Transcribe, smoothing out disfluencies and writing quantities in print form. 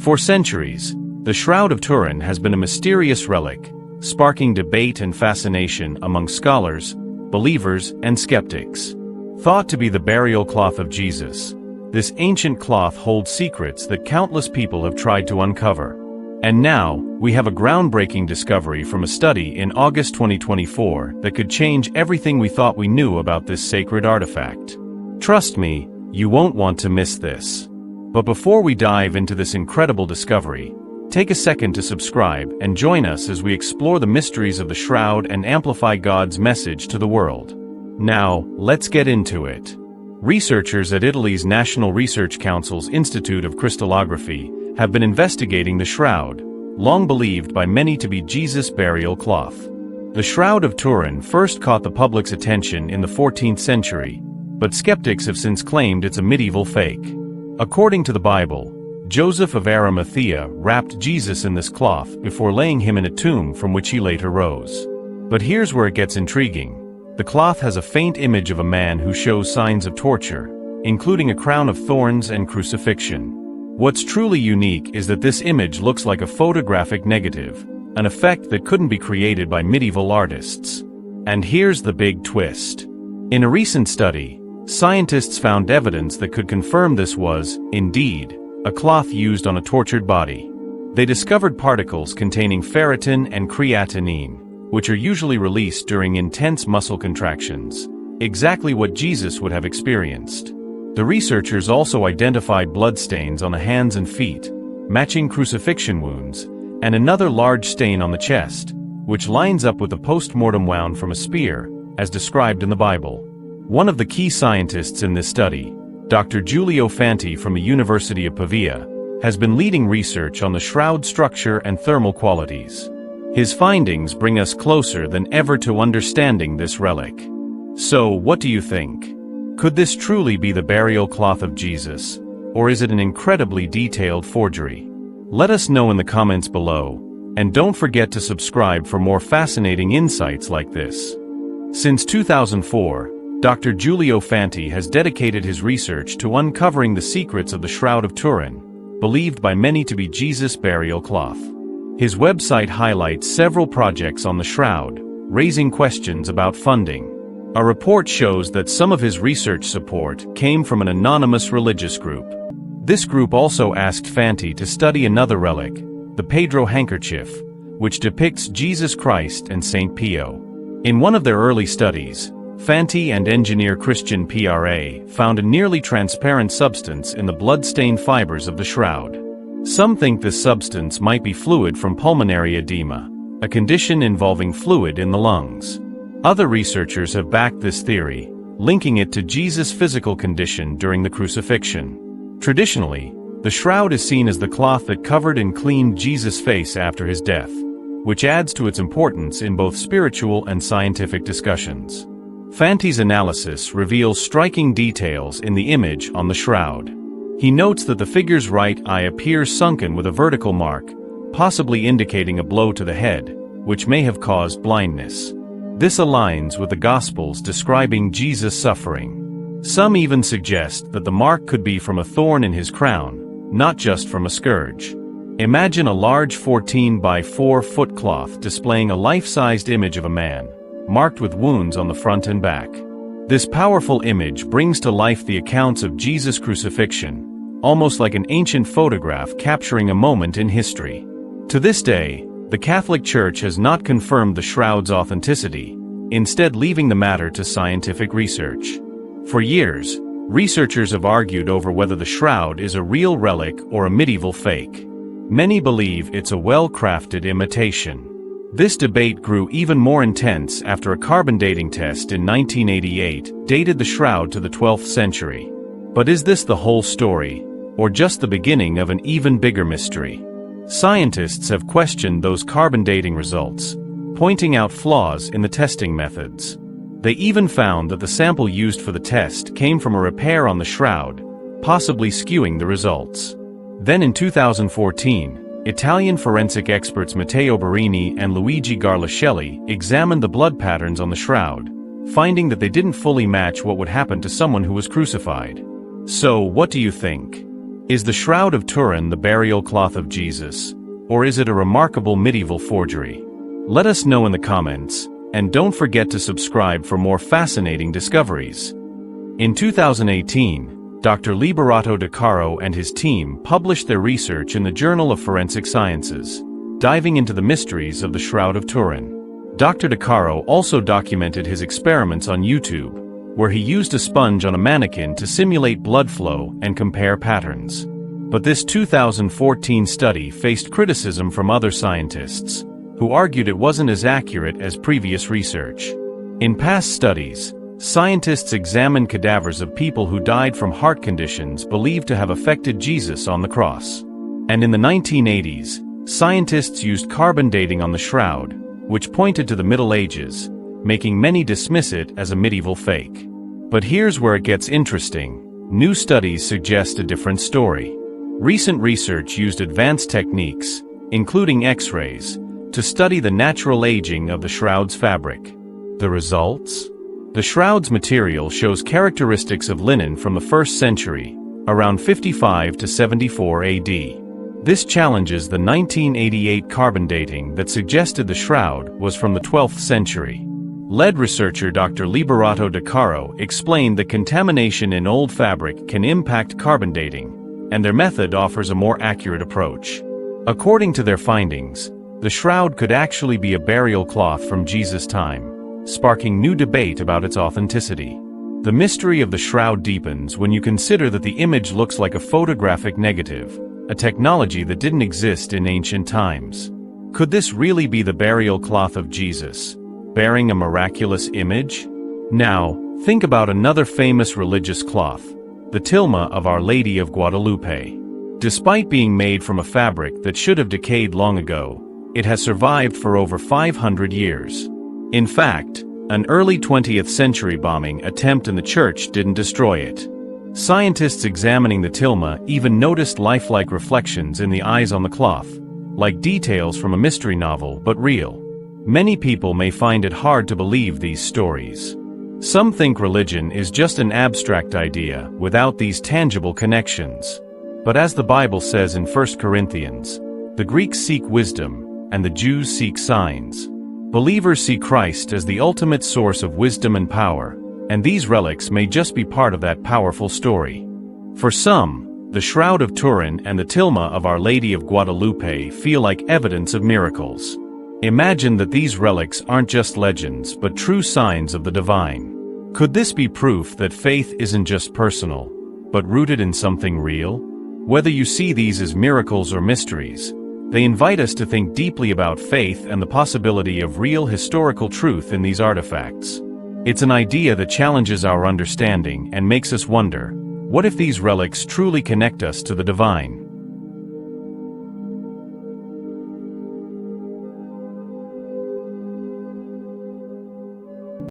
For centuries, the Shroud of Turin has been a mysterious relic, sparking debate and fascination among scholars, believers, and skeptics. Thought to be the burial cloth of Jesus, this ancient cloth holds secrets that countless people have tried to uncover. And now, we have a groundbreaking discovery from a study in August 2024 that could change everything we thought we knew about this sacred artifact. Trust me, you won't want to miss this. But before we dive into this incredible discovery, take a second to subscribe and join us as we explore the mysteries of the Shroud and amplify God's message to the world. Now, let's get into it. Researchers at Italy's National Research Council's Institute of Crystallography have been investigating the Shroud, long believed by many to be Jesus' burial cloth. The Shroud of Turin first caught the public's attention in the 14th century, but skeptics have since claimed it's a medieval fake. According to the Bible, Joseph of Arimathea wrapped Jesus in this cloth before laying him in a tomb from which he later rose. But here's where it gets intriguing. The cloth has a faint image of a man who shows signs of torture, including a crown of thorns and crucifixion. What's truly unique is that this image looks like a photographic negative, an effect that couldn't be created by medieval artists. And here's the big twist. In a recent study, scientists found evidence that could confirm this was, indeed, a cloth used on a tortured body. They discovered particles containing ferritin and creatinine, which are usually released during intense muscle contractions, exactly what Jesus would have experienced. The researchers also identified bloodstains on the hands and feet, matching crucifixion wounds, and another large stain on the chest, which lines up with the post-mortem wound from a spear, as described in the Bible. One of the key scientists in this study, Dr. Giulio Fanti from the University of Pavia, has been leading research on the shroud structure and thermal qualities. His findings bring us closer than ever to understanding this relic. So, what do you think? Could this truly be the burial cloth of Jesus, or is it an incredibly detailed forgery? Let us know in the comments below, and don't forget to subscribe for more fascinating insights like this. Since 2004, Dr. Giulio Fanti has dedicated his research to uncovering the secrets of the Shroud of Turin, believed by many to be Jesus' burial cloth. His website highlights several projects on the Shroud, raising questions about funding. A report shows that some of his research support came from an anonymous religious group. This group also asked Fanti to study another relic, the Pedro handkerchief, which depicts Jesus Christ and Saint Pio. In one of their early studies, Fanti and engineer Christian PRA found a nearly transparent substance in the blood-stained fibers of the Shroud. Some think this substance might be fluid from pulmonary edema, a condition involving fluid in the lungs. Other researchers have backed this theory, linking it to Jesus' physical condition during the crucifixion. Traditionally, the Shroud is seen as the cloth that covered and cleaned Jesus' face after his death, which adds to its importance in both spiritual and scientific discussions. Fanti's analysis reveals striking details in the image on the Shroud. He notes that the figure's right eye appears sunken with a vertical mark, possibly indicating a blow to the head, which may have caused blindness. This aligns with the Gospels describing Jesus' suffering. Some even suggest that the mark could be from a thorn in his crown, not just from a scourge. Imagine a large 14 by 4 foot cloth displaying a life-sized image of a man, marked with wounds on the front and back. This powerful image brings to life the accounts of Jesus' crucifixion, almost like an ancient photograph capturing a moment in history. To this day, the Catholic Church has not confirmed the Shroud's authenticity, instead leaving the matter to scientific research. For years, researchers have argued over whether the Shroud is a real relic or a medieval fake. Many believe it's a well-crafted imitation. This debate grew even more intense after a carbon dating test in 1988 dated the Shroud to the 12th century. But is this the whole story, or just the beginning of an even bigger mystery? Scientists have questioned those carbon dating results, pointing out flaws in the testing methods. They even found that the sample used for the test came from a repair on the Shroud, possibly skewing the results. Then in 2014, Italian forensic experts Matteo Barini and Luigi Garlascelli examined the blood patterns on the Shroud, finding that they didn't fully match what would happen to someone who was crucified. So, what do you think? Is the Shroud of Turin the burial cloth of Jesus, or is it a remarkable medieval forgery? Let us know in the comments, and don't forget to subscribe for more fascinating discoveries. In 2018, Dr. Liberato De Caro and his team published their research in the Journal of Forensic Sciences, diving into the mysteries of the Shroud of Turin. Dr. De Caro also documented his experiments on YouTube, where he used a sponge on a mannequin to simulate blood flow and compare patterns. But this 2014 study faced criticism from other scientists, who argued it wasn't as accurate as previous research. In past studies, scientists examined cadavers of people who died from heart conditions believed to have affected Jesus on the cross. And in the 1980s, scientists used carbon dating on the shroud, which pointed to the Middle Ages, making many dismiss it as a medieval fake. But here's where it gets interesting. New studies suggest a different story. Recent research used advanced techniques, including X-rays, to study the natural aging of the shroud's fabric. The results? The shroud's material shows characteristics of linen from the 1st century, around 55 to 74 AD. This challenges the 1988 carbon dating that suggested the shroud was from the 12th century. Lead researcher Dr. Liberato De Caro explained that contamination in old fabric can impact carbon dating, and their method offers a more accurate approach. According to their findings, the shroud could actually be a burial cloth from Jesus' time, sparking new debate about its authenticity. The mystery of the shroud deepens when you consider that the image looks like a photographic negative, a technology that didn't exist in ancient times. Could this really be the burial cloth of Jesus, bearing a miraculous image? Now, think about another famous religious cloth, the tilma of Our Lady of Guadalupe. Despite being made from a fabric that should have decayed long ago, it has survived for over 500 years. In fact, an early 20th century bombing attempt in the church didn't destroy it. Scientists examining the tilma even noticed lifelike reflections in the eyes on the cloth, like details from a mystery novel but real. Many people may find it hard to believe these stories. Some think religion is just an abstract idea without these tangible connections. But as the Bible says in 1 Corinthians, the Greeks seek wisdom, and the Jews seek signs. Believers see Christ as the ultimate source of wisdom and power, and these relics may just be part of that powerful story. For some, the Shroud of Turin and the tilma of Our Lady of Guadalupe feel like evidence of miracles. Imagine that these relics aren't just legends but true signs of the divine. Could this be proof that faith isn't just personal, but rooted in something real? Whether you see these as miracles or mysteries, they invite us to think deeply about faith and the possibility of real historical truth in these artifacts. It's an idea that challenges our understanding and makes us wonder, what if these relics truly connect us to the divine?